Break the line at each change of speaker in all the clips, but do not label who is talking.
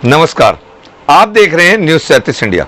नमस्कार, आप देख रहे हैं न्यूज 37 इंडिया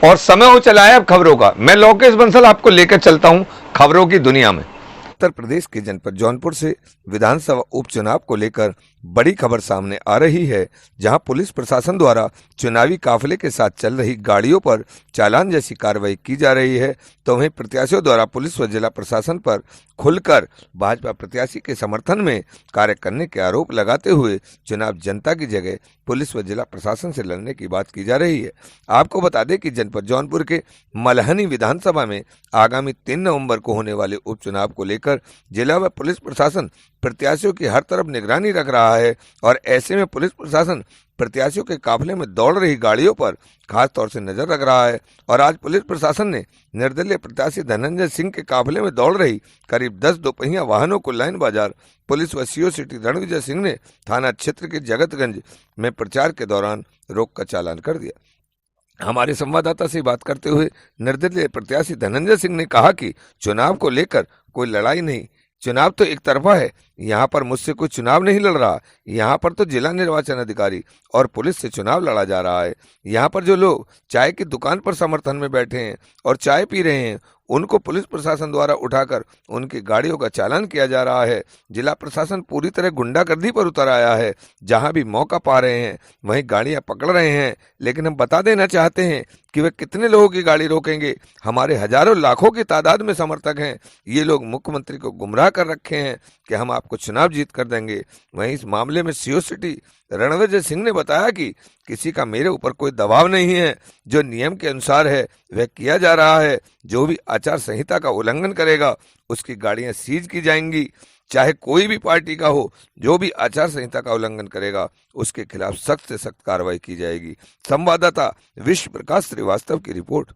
और समय हो चला है अब खबरों का। मैं लोकेश बंसल आपको लेकर चलता हूं खबरों की दुनिया में। उत्तर प्रदेश के जनपद जौनपुर से विधानसभा उपचुनाव को लेकर बड़ी खबर सामने आ रही है, जहां पुलिस प्रशासन द्वारा चुनावी काफिले के साथ चल रही गाड़ियों पर चालान जैसी कार्रवाई की जा रही है, तो वहीं प्रत्याशियों द्वारा पुलिस व जिला प्रशासन पर खुलकर भाजपा प्रत्याशी के समर्थन में कार्य करने के आरोप लगाते हुए चुनाव जनता की जगह पुलिस व जिला प्रशासन से लड़ने की बात की जा रही है। आपको बता दें कि जनपद जौनपुर के मलहनी विधानसभा में आगामी 3 नवंबर को होने वाले उपचुनाव को लेकर जिला व पुलिस प्रशासन प्रत्याशियों की हर तरफ निगरानी रख रहा है और ऐसे में पुलिस प्रशासन प्रत्याशियों के काफिले में दौड़ रही गाड़ियों पर खास तौर से नजर रख रहा है। और आज पुलिस प्रशासन ने निर्दलीय प्रत्याशी धनंजय सिंह के काफिले में दौड़ रही करीब 10 दोपहिया वाहनों को लाइन बाजार पुलिस व सीओ सिटी रणविजय सिंह ने थाना क्षेत्र के जगतगंज में प्रचार के दौरान रोक का चालान कर दिया। हमारे संवाददाता से बात करते हुए निर्दलीय प्रत्याशी धनंजय सिंह ने कहा कि चुनाव को लेकर कोई लड़ाई नहीं, चुनाव तो एक तरफा है। यहाँ पर मुझसे कोई चुनाव नहीं लड़ रहा, यहाँ पर तो जिला निर्वाचन अधिकारी और पुलिस से चुनाव लड़ा जा रहा है। यहाँ पर जो लोग चाय की दुकान पर समर्थन में बैठे हैं और चाय पी रहे हैं, उनको पुलिस प्रशासन द्वारा उठाकर उनकी गाड़ियों का चालान किया जा रहा है। जिला प्रशासन पूरी तरह गुंडागर्दी पर उतर आया है, जहां भी मौका पा रहे हैं वहीं गाड़ियां पकड़ रहे हैं। लेकिन हम बता देना चाहते हैं कि वे कितने लोगों की गाड़ी रोकेंगे। हमारे हजारों लाखों की तादाद में समर्थक हैं। ये लोग मुख्यमंत्री को गुमराह कर रखे हैं कि हम आपको चुनाव जीत कर देंगे। वहीं इस मामले में सीओ सिटी रणविजय सिंह ने बताया कि किसी का मेरे ऊपर कोई दबाव नहीं है, जो नियम के अनुसार है वह किया जा रहा है। जो भी आचार संहिता का उल्लंघन करेगा उसकी गाड़ियां सीज की जाएंगी, चाहे कोई भी पार्टी का हो। जो भी आचार संहिता का उल्लंघन करेगा उसके खिलाफ सख्त से सख्त कार्रवाई की जाएगी। संवाददाता विश्व प्रकाश श्रीवास्तव की रिपोर्ट।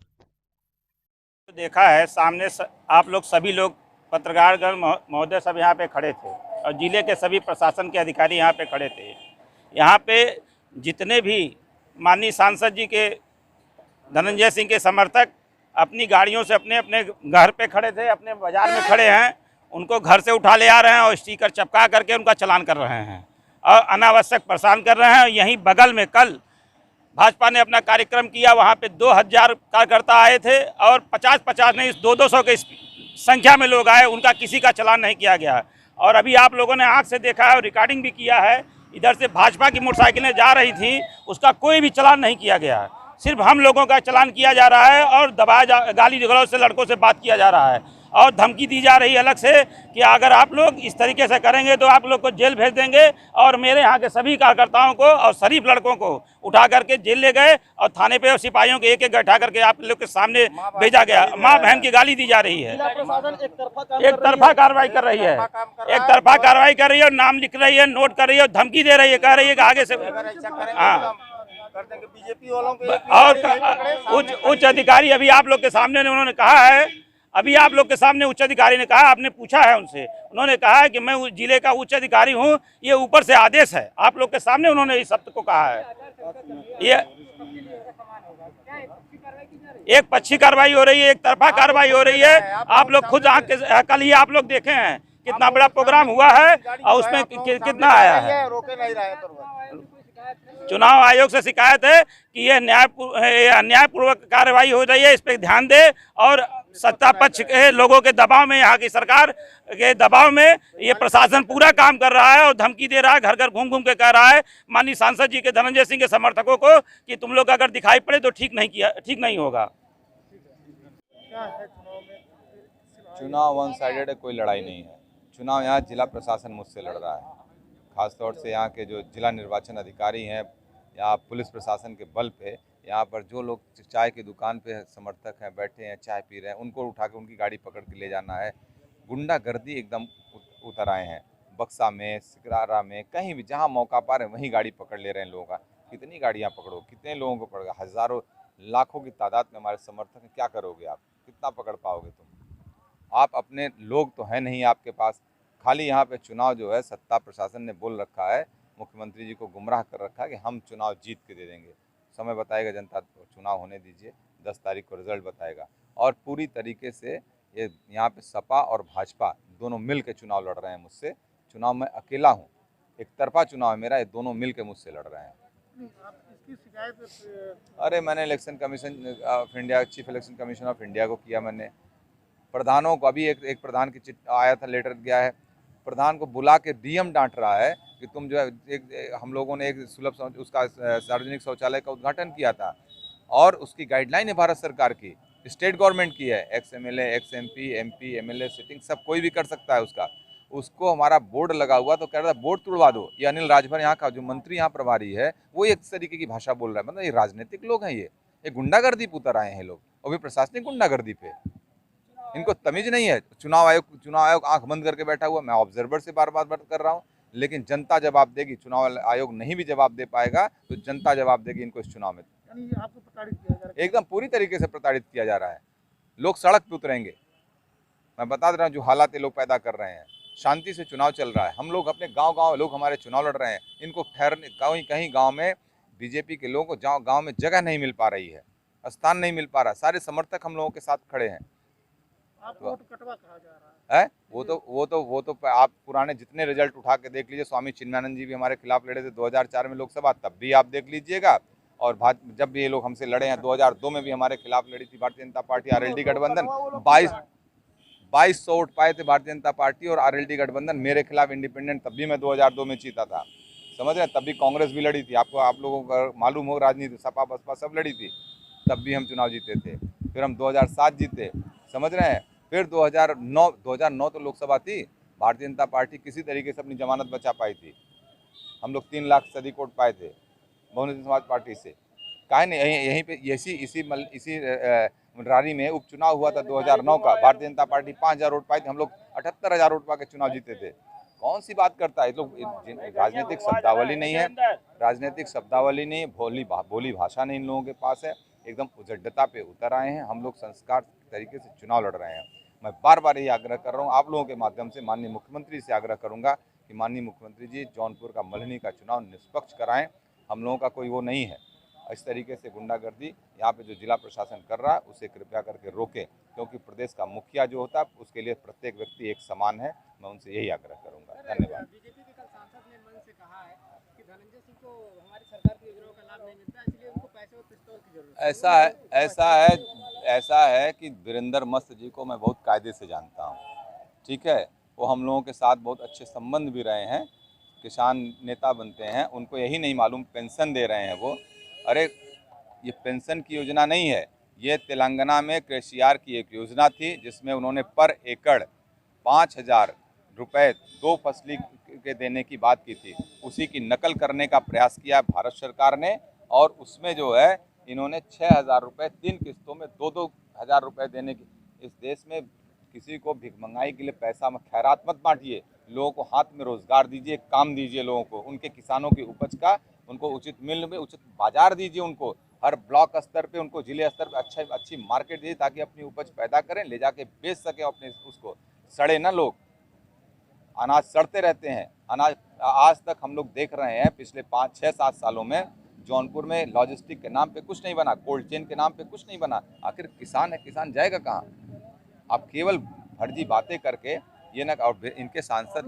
देखा है सामने आप लोग सभी लोग पत्रकारगण महोदय सब यहाँ पे खड़े थे और जिले के सभी प्रशासन के अधिकारी यहाँ पे खड़े थे। यहाँ पे जितने भी माननीय सांसद जी के धनंजय सिंह के समर्थक अपनी गाड़ियों से अपने अपने घर पे खड़े थे, अपने बाजार में खड़े हैं, उनको घर से उठा ले आ रहे हैं और स्टिकर चिपका करके उनका चालान कर रहे हैं और अनावश्यक परेशान कर रहे हैं। यहीं बगल में कल भाजपा ने अपना कार्यक्रम किया, वहाँ पे 2000 कार्यकर्ता आए थे और 50-50 नहीं 200-200 के संख्या में लोग आए, उनका किसी का चालान नहीं किया गया। और अभी आप लोगों ने आंख से देखा है और रिकॉर्डिंग भी किया है, इधर से भाजपा की मोटरसाइकिलें जा रही थी, उसका कोई भी चालान नहीं किया गया। सिर्फ हम लोगों का चालान किया जा रहा है और गाली गलौज से लड़कों से बात किया जा रहा है और धमकी दी जा रही है अलग से कि अगर आप लोग इस तरीके से करेंगे तो आप लोग को जेल भेज देंगे। और मेरे यहाँ के सभी कार्यकर्ताओं को और शरीफ लड़कों को उठा करके जेल ले गए और थाने पे और सिपाहियों के एक बैठा करके आप लोग के सामने भेजा गया। माँ बहन की गाली दी जा रही है, एक तरफा कार्रवाई कर रही है, एक तरफा कार्रवाई कर रही है और नाम लिख रही है, नोट कर रही है और धमकी दे रही है, कह रही है कि आगे से हाँ
बीजेपी वालों के
और उच्च अधिकारी अभी आप लोग के सामने उन्होंने कहा है, अभी आप लोग के सामने उच्च अधिकारी ने कहा, आपने पूछा है उनसे, उन्होंने कहा है कि मैं जिले का उच्च अधिकारी हूं, ये ऊपर से आदेश है। आप लोग के सामने उन्होंने इस शब्द को कहा है। ये एक पक्षी कार्रवाई हो रही है, एक तरफा कार्रवाई हो रही है। आप लोग खुद आंख के कल ही आप लोग देखे हैं कितना बड़ा प्रोग्राम हुआ है और उसमें कितना आया है।
रोके नहीं रहे।
चुनाव आयोग से शिकायत है कि यह अन्यायपूर्वक कार्रवाई हो रही है, इस पर ध्यान दे। और सत्ता पक्ष के लोगों के दबाव में, यहाँ की सरकार के दबाव में ये प्रशासन पूरा काम कर रहा है और धमकी दे रहा है, घर घर घूम घूम के कह रहा है माननीय सांसद जी के धनंजय सिंह के समर्थकों को कि तुम लोग अगर दिखाई पड़े तो ठीक नहीं होगा।
चुनाव वन साइडेड है, कोई लड़ाई नहीं है। चुनाव यहाँ जिला प्रशासन मुझसे लड़ रहा है, खासतौर से यहाँ के जो जिला निर्वाचन अधिकारी हैं या पुलिस प्रशासन के बल पे यहाँ पर जो लोग चाय की दुकान पे समर्थक हैं, बैठे हैं, चाय पी रहे हैं, उनको उठा के उनकी गाड़ी पकड़ के ले जाना है। गुंडागर्दी एकदम उतर आए हैं। बक्सा में, सिकरारा में, कहीं भी जहाँ मौका पा रहे हैं वहीं गाड़ी पकड़ ले रहे हैं लोगों का। कितनी गाड़ियाँ पकड़ो, कितने लोगों को पकड़ो, हज़ारों लाखों की तादाद में हमारे समर्थक हैं। क्या करोगे आप, कितना पकड़ पाओगे तुम? आप अपने लोग तो हैं नहीं आपके पास। खाली यहाँ पे चुनाव जो है सत्ता प्रशासन ने बोल रखा है, मुख्यमंत्री जी को गुमराह कर रखा है कि हम चुनाव जीत के दे देंगे। समय बताएगा जनता, चुनाव होने दीजिए, 10 तारीख को रिजल्ट बताएगा। और पूरी तरीके से ये यहाँ पे सपा और भाजपा दोनों मिल के चुनाव लड़ रहे हैं मुझसे। चुनाव मैं अकेला हूँ, एक तरफा चुनाव है मेरा, ये दोनों मिल के मुझसे लड़ रहे हैं।
नहीं, आप इसकी शिकायत
अरे मैंने election commission of India, chief election commission of India को किया। मैंने प्रधानों को, अभी एक प्रधान की आया था, लेटर गया है, प्रधान को बुला के डीएम डांट रहा है कि तुम जो है हम लोगों ने एक सुलभ उसका सार्वजनिक शौचालय का उद्घाटन किया था और उसकी गाइडलाइन है भारत सरकार की, स्टेट गवर्नमेंट की है, ex MLA, x MP, MP, MLA sitting सब कोई भी कर सकता है उसका। उसको हमारा बोर्ड लगा हुआ तो कह रहा था बोर्ड तुड़वा दो। ये अनिल राजभर यहाँ का जो मंत्री यहाँ प्रभारी है वो एक तरीके की भाषा बोल रहा है। मतलब ये राजनीतिक लोग हैं, ये गुंडागर्दी पे उतर आए हैं लोग, और भी प्रशासनिक गुंडागर्दी पे। इनको तमीज नहीं है। चुनाव आयोग आंख बंद करके बैठा हुआ। मैं ऑब्जर्वर से बार बात कर रहा हूँ, लेकिन जनता जवाब देगी। चुनाव आयोग नहीं भी जवाब दे पाएगा तो जनता जवाब देगी इनको इस चुनाव में।
यानी आपको प्रताड़ित किया जा रहा है।
एकदम पूरी तरीके से प्रताड़ित किया जा रहा है। लोग सड़क पे उतरेंगे। मैं बता दे रहा हूँ जो हालात ये लोग पैदा कर रहे हैं। शांति से चुनाव चल रहा है, हम लोग अपने गांव लोग हमारे चुनाव लड़ रहे हैं। इनको ठहरने कहीं गांव में बीजेपी के लोगों को गांव में जगह नहीं मिल पा रही है, स्थान नहीं मिल पा रहा। सारे समर्थक हम लोगों के साथ खड़े हैं।
आप वोट कटवा कहा जा रहा है।
है वो तो आप पुराने जितने रिजल्ट उठा के देख लीजिए। स्वामी चिन्मयानंद जी भी हमारे खिलाफ लड़े थे 2004 में लोकसभा, तब भी आप देख लीजिएगा। और जब भी ये लोग हमसे लड़े हैं 2002 में भी हमारे खिलाफ लड़ी थी भारतीय जनता पार्टी आरएलडी गठबंधन। 2200 वोट पाए थे भारतीय जनता पार्टी और आरएलडी गठबंधन मेरे खिलाफ इंडिपेंडेंट, तब भी मैं 2002 में जीता था। समझ रहे हैं? तब भी कांग्रेस भी लड़ी थी। आप लोगों को मालूम हो, राजनीति सपा बसपा सब लड़ी थी, तब भी हम चुनाव जीते थे। फिर हम 2007 जीते, समझ रहे हैं? फिर 2009 तो लोकसभा थी, भारतीय जनता पार्टी किसी तरीके से अपनी जमानत बचा पाई थी। हम लोग 3 लाख से अधिक वोट पाए थे बहुजन समाज पार्टी से। काहे नहीं, यहीं पे इसी रारी में उपचुनाव हुआ था 2009 का। भारतीय जनता पार्टी 5000 वोट पाई थी, हम लोग 78,000 वोट पा के चुनाव जीते थे। कौन सी बात करता है लोग? राजनीतिक शब्दावली नहीं है, राजनीतिक शब्दावली नहीं, बोली भाषा नहीं इन लोगों के पास है। एकदम उजड्डता पे उतर आए हैं। हम लोग संस्कार तरीके से चुनाव लड़ रहे हैं। मैं बार बार ये आग्रह कर रहा हूँ आप लोगों के माध्यम से, माननीय मुख्यमंत्री से आग्रह करूंगा कि माननीय मुख्यमंत्री जी जौनपुर का मल्हनी का चुनाव निष्पक्ष कराएं। हम लोगों का कोई वो नहीं है। इस तरीके से गुंडागर्दी यहाँ पे जो जिला प्रशासन कर रहा है उसे कृपया करके रोके, क्योंकि प्रदेश का मुखिया जो होता है उसके लिए प्रत्येक व्यक्ति एक समान है। मैं उनसे यही आग्रह करूंगा। धन्यवाद।
बीजेपी के कल सांसद ने मन से कहा है कि धनंजय सिंह को हमारी सरकार की योजनाओं का लाभ नहीं मिलता, इसलिए उनको पैसे और पिस्तौल की जरूरत है।
ऐसा है कि वीरेंद्र मस्त जी को मैं बहुत कायदे से जानता हूँ, ठीक है? वो हम लोगों के साथ बहुत अच्छे संबंध भी रहे हैं, किसान नेता बनते हैं। उनको यही नहीं मालूम पेंशन दे रहे हैं वो। अरे ये पेंशन की योजना नहीं है, ये तेलंगाना में केसीआर की एक योजना थी जिसमें उन्होंने पर एकड़ 5,000 रुपये 2 फसली के देने की बात की थी। उसी की नकल करने का प्रयास किया भारत सरकार ने, और उसमें जो है इन्होंने 6,000 रुपये 3 किस्तों में 2-2 हज़ार रुपये देने की। इस देश में किसी को भिखमंगाई के लिए पैसा मत, खैरात मत बांटिए। लोगों को हाथ में रोजगार दीजिए, काम दीजिए लोगों को। उनके किसानों की उपज का उनको उचित मूल्य में उचित बाजार दीजिए। उनको हर ब्लॉक स्तर पे, उनको जिले स्तर पे अच्छी मार्केट दीजिए ताकि अपनी उपज पैदा करें, ले जाके बेच सकें अपने उसको। सड़े ना लोग, अनाज सड़ते रहते हैं। अनाज आज तक हम लोग देख रहे हैं पिछले 5, 6, 7 सालों में जौनपुर में लॉजिस्टिक के नाम पे कुछ नहीं बना, कोल्ड चेन के नाम पे कुछ नहीं बना। आखिर किसान है, किसान जाएगा कहाँ? आप केवल फर्जी बातें करके ये ना, और इनके सांसद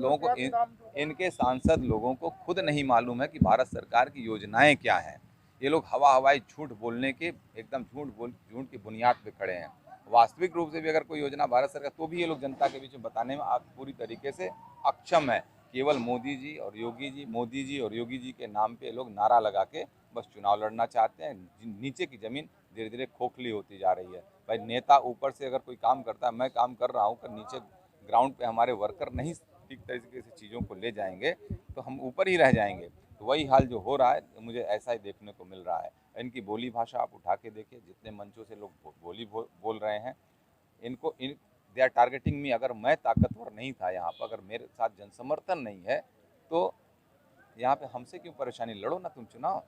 लोगों को खुद नहीं मालूम है कि भारत सरकार की योजनाएं क्या हैं। ये लोग हवाई झूठ बोलने के, एकदम झूठ की बुनियाद पे खड़े हैं। वास्तविक रूप से भी अगर कोई योजना भारत सरकार, तो भी ये लोग जनता के बीच में बताने में आप पूरी तरीके से अक्षम है। केवल मोदी जी और योगी जी के नाम पे लोग नारा लगा के बस चुनाव लड़ना चाहते हैं। नीचे की जमीन धीरे धीरे खोखली होती जा रही है। भाई नेता ऊपर से अगर कोई काम करता है, मैं काम कर रहा हूँ, पर नीचे ग्राउंड पे हमारे वर्कर नहीं ठीक तरीके से चीज़ों को ले जाएंगे तो हम ऊपर ही रह जाएंगे। तो वही हाल जो हो रहा है मुझे ऐसा ही देखने को मिल रहा है। इनकी बोली भाषा आप उठा के देखिए, जितने मंचों से लोग बोल रहे हैं, दे आर टारगेटिंग मी। अगर मैं ताकतवर नहीं था यहाँ पर, अगर मेरे साथ जनसमर्थन नहीं है, तो यहाँ पे हमसे क्यों परेशानी? लड़ो ना तुम चुनाव।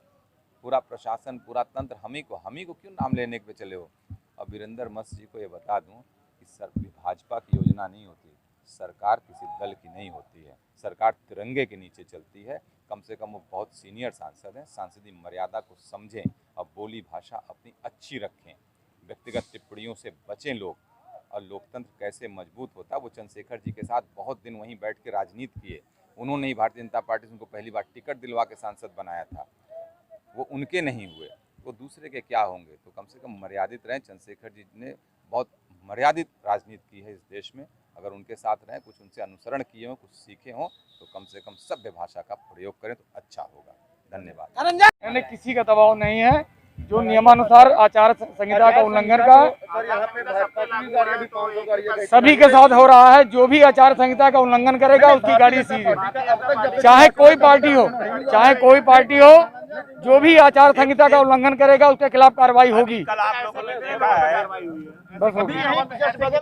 पूरा प्रशासन, पूरा तंत्र हम ही को क्यों नाम लेने पे चले हो? और वीरेंद्र मस्त जी को ये बता दूं कि भाजपा की योजना नहीं होती, सरकार किसी दल की नहीं होती है। सरकार तिरंगे के नीचे चलती है। कम से कम वो बहुत सीनियर सांसद हैं, सांसदीय मर्यादा को समझें और बोली भाषा अपनी अच्छी रखें। व्यक्तिगत टिप्पणियों से बचें लोग। और लोकतंत्र कैसे मजबूत होता है, वो चंद्रशेखर जी के साथ बहुत दिन वहीं बैठ के राजनीति किए। उन्होंने ही भारतीय जनता पार्टी से उनको पहली बार टिकट दिलवा के सांसद बनाया था। वो उनके नहीं हुए, वो दूसरे के क्या होंगे। तो कम से कम मर्यादित रहें। चंद्रशेखर जी ने बहुत मर्यादित राजनीति की है इस देश में। अगर उनके साथ रहें, कुछ उनसे अनुसरण किए हों, कुछ सीखे हों, तो कम से कम सभ्य भाषा का प्रयोग करें तो अच्छा होगा। धन्यवाद।
मैंने किसी का दबाव नहीं है, जो नियमानुसार आचार संहिता का उल्लंघन का सभी के साथ हो रहा है। जो भी आचार संहिता का उल्लंघन करेगा उसकी गाड़ी सीज है। चाहे कोई पार्टी हो, चाहे कोई पार्टी हो, जो भी आचार संहिता का उल्लंघन करेगा उसके खिलाफ कार्रवाई होगी।
कल आप लोगों ने देखा है
बस होगी।